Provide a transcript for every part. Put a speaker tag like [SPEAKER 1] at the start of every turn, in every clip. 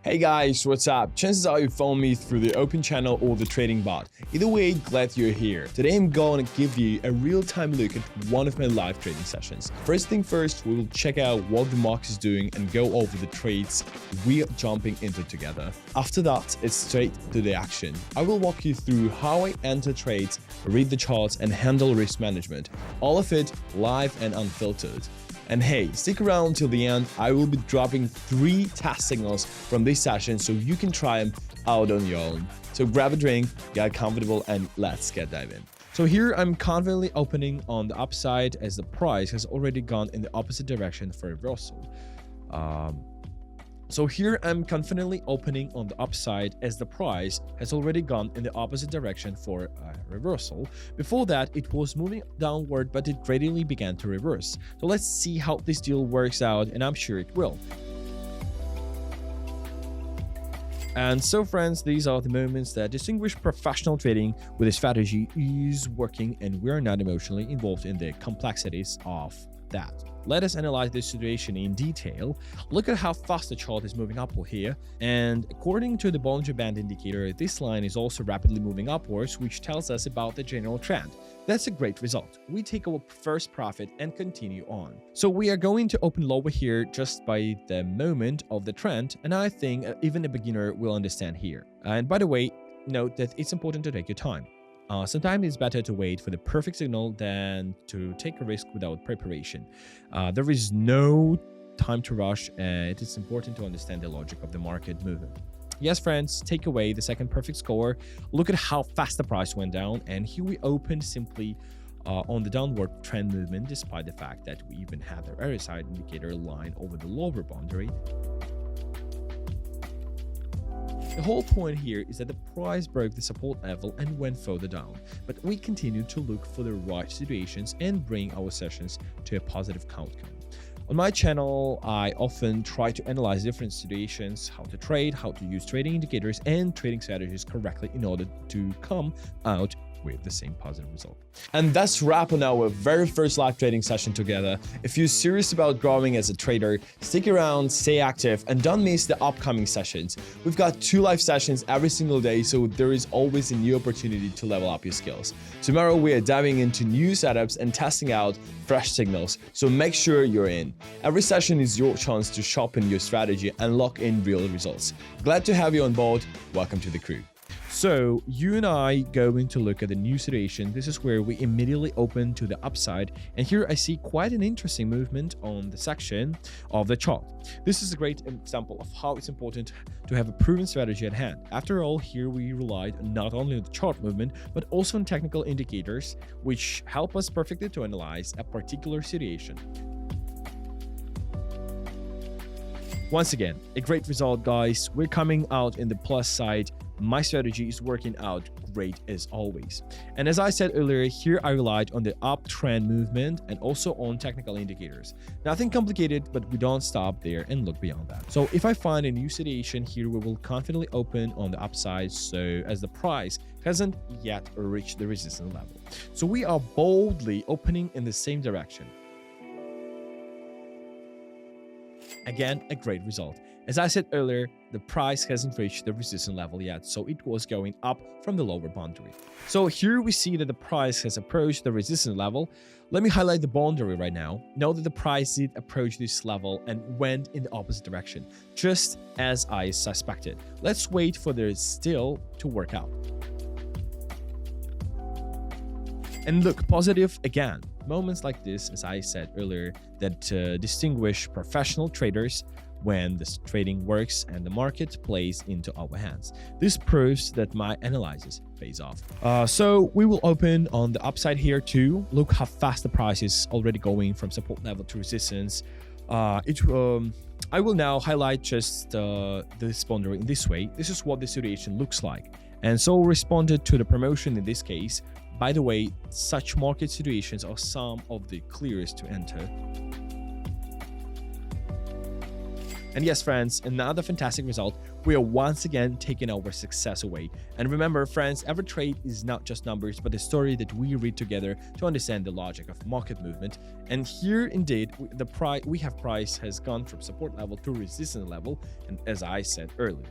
[SPEAKER 1] Hey guys, what's up? Chances are you found me through the Open channel or the trading bot. Either way, glad you're here. Today I'm going to give you a real-time look at one of my live trading sessions. First thing first, we will check out what the market is doing and go over the trades we're jumping into together. After that, it's straight to the action. I will walk you through how I enter trades, read the charts, and handle risk management. All of it live and unfiltered. And hey, stick around till the end. I will be dropping 3 test signals from this session so you can try them out on your own. So grab a drink, get comfortable, and let's get diving in. So here I'm confidently opening on the upside as the price has already gone in the opposite direction for reversal. So here I'm confidently opening on the upside as the price has already gone in the opposite direction for a reversal. Before that, it was moving downward, but it gradually began to reverse. So let's see how this deal works out, and I'm sure it will. And so friends, these are the moments that distinguish professional trading with a strategy is working and we're not emotionally involved in the complexities of that. Let us analyze this situation in detail. Look at how fast the chart is moving upward here. And according to the Bollinger Band indicator, this line is also rapidly moving upwards, which tells us about the general trend. That's a great result. We take our first profit and continue on. So we are going to open lower here just by the moment of the trend, and I think even a beginner will understand here. And by the way, note that it's important to take your time. Sometimes it's better to wait for the perfect signal than to take a risk without preparation. There is no time to rush, and it is important to understand the logic of the market movement. Yes, friends, take away the second perfect score. Look at how fast the price went down, and here we opened simply on the downward trend movement, despite the fact that we even had the RSI indicator line over the lower boundary. The whole point here is that the price broke the support level and went further down, but we continue to look for the right situations and bring our sessions to a positive outcome. On my channel, I often try to analyze different situations, how to trade, how to use trading indicators and trading strategies correctly in order to come out with the same positive result. And that's wrap on our very first live trading session together. If you're serious about growing as a trader, stick around, stay active, and don't miss the upcoming sessions. We've got 2 live sessions every single day, so there is always a new opportunity to level up your skills. Tomorrow we are diving into new setups and testing out fresh signals, so make sure you're in. Every session is your chance to sharpen your strategy and lock in real results. Glad to have you on board. Welcome to the crew. So you and I going to look at the new situation. This is where we immediately open to the upside, and here I see quite an interesting movement on the section of the chart. This is a great example of how it's important to have a proven strategy at hand. After all, here we relied not only on the chart movement but also on technical indicators which help us perfectly to analyze a particular situation. Once again, a great result, guys. We're coming out in the plus side. My strategy is working out great as always. And as I said earlier, here I relied on the uptrend movement and also on technical indicators. Nothing complicated, but we don't stop there and look beyond that. So if I find a new situation here, we will confidently open on the upside, so as the price hasn't yet reached the resistance level. So we are boldly opening in the same direction. Again, a great result. As I said earlier, the price hasn't reached the resistance level yet, so it was going up from the lower boundary. So here we see that the price has approached the resistance level. Let me highlight the boundary right now. Note that the price did approach this level and went in the opposite direction, just as I suspected. Let's wait for the still to work out. And look, positive again. Moments like this, as I said earlier, that distinguish professional traders when this trading works and the market plays into our hands. This proves that my analysis pays off. So we will open on the upside here too. Look how fast the price is already going from support level to resistance. I will now highlight just this boundary in this way. This is what the situation looks like. And so responded to the promotion in this case. By the way, such market situations are some of the clearest to enter. And yes, friends, another fantastic result. We are once again taking our success away. And remember, friends, every trade is not just numbers, but a story that we read together to understand the logic of market movement. And here, indeed, price has gone from support level to resistance level, and as I said earlier.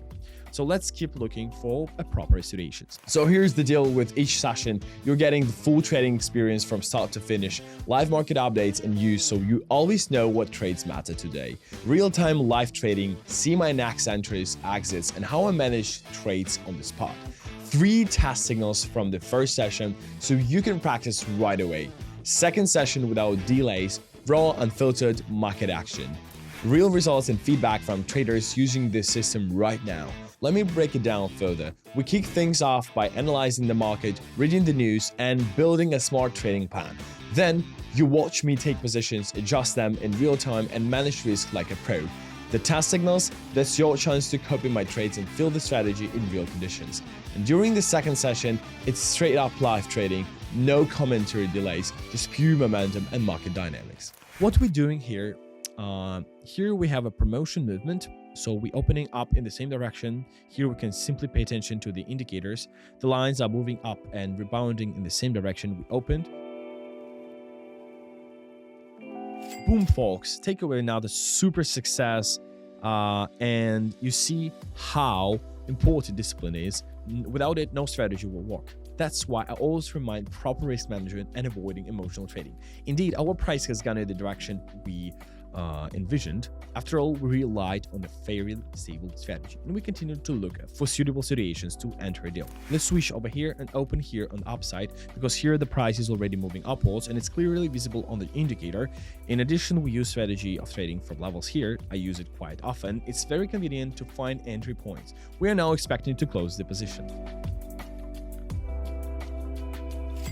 [SPEAKER 1] So let's keep looking for a proper situations. So here's the deal with each session. You're getting the full trading experience from start to finish, live market updates and news, so you always know what trades matter today. Real-time live trading, see my next entries, exits, and how I manage trades on the spot. 3 test signals from the first session so you can practice right away. Second session without delays, raw unfiltered market action. Real results and feedback from traders using this system right now. Let me break it down further. We kick things off by analyzing the market, reading the news, and building a smart trading plan. Then, you watch me take positions, adjust them in real time, and manage risk like a pro. The test signals, that's your chance to copy my trades and feel the strategy in real conditions. And during the second session, it's straight up live trading, no commentary delays, just pure momentum and market dynamics. What we're doing here, here we have a promotion movement. So we're opening up in the same direction. Here we can simply pay attention to the indicators. The lines are moving up and rebounding in the same direction we opened. Boom, folks, take away now the super success, and you see how important discipline is. Without it, no strategy will work. That's why I always remind proper risk management and avoiding emotional trading. Indeed, our price has gone in the direction we envisioned. After all, we relied on a fairly stable strategy, and we continue to look for suitable situations to enter a deal. Let's switch over here and open here on the upside, because here the price is already moving upwards and it's clearly visible on the indicator. In addition, we use strategy of trading from levels here. I use it quite often. It's very convenient to find entry points. We are now expecting to close the position.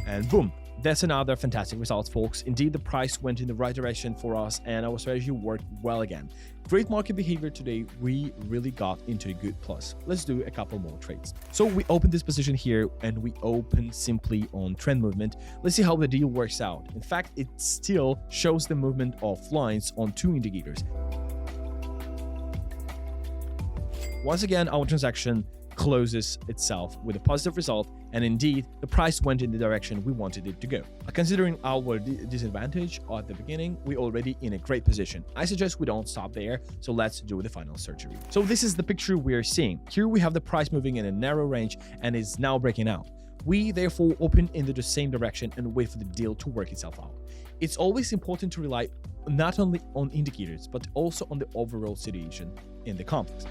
[SPEAKER 1] And boom. That's another fantastic result, folks. Indeed, the price went in the right direction for us and our strategy worked well again. Great market behavior today. We really got into a good plus. Let's do a couple more trades. So we opened this position here and we open simply on trend movement. Let's see how the deal works out. In fact, it still shows the movement of lines on 2 indicators. Once again, our transaction closes itself with a positive result, and indeed the price went in the direction we wanted it to go. Considering our disadvantage at the beginning, we're already in a great position. I suggest we don't stop there, so let's do the final surgery. So this is the picture we're seeing. Here we have the price moving in a narrow range and is now breaking out. We therefore open into the same direction and wait for the deal to work itself out. It's always important to rely not only on indicators but also on the overall situation in the complex.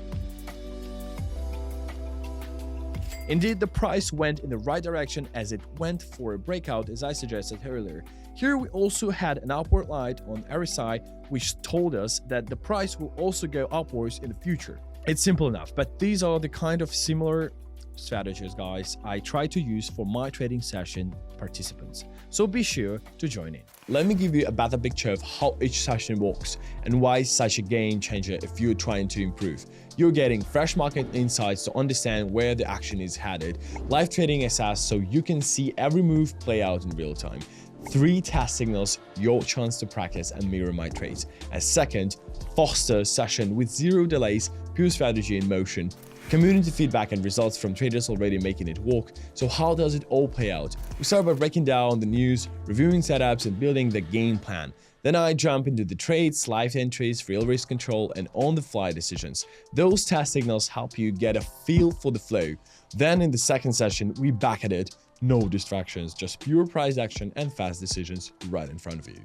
[SPEAKER 1] Indeed, the price went in the right direction as it went for a breakout, as I suggested earlier. Here we also had an upward line on RSI, which told us that the price will also go upwards in the future. It's simple enough, but these are the kind of similar strategies, guys, I try to use for my trading session participants. So be sure to join in. Let me give you a better picture of how each session works and why it's such a game changer if you're trying to improve. You're getting fresh market insights to understand where the action is headed, live trading access so you can see every move play out in real time. 3 test signals, your chance to practice and mirror my trades. And second, faster session with 0 delays, pure strategy in motion. Community feedback and results from traders already making it work. So how does it all play out? We start by breaking down the news, reviewing setups and building the game plan. Then I jump into the trades, live entries, real risk control, and on-the-fly decisions. Those test signals help you get a feel for the flow. Then in the second session, we back at it. No distractions, just pure price action and fast decisions right in front of you.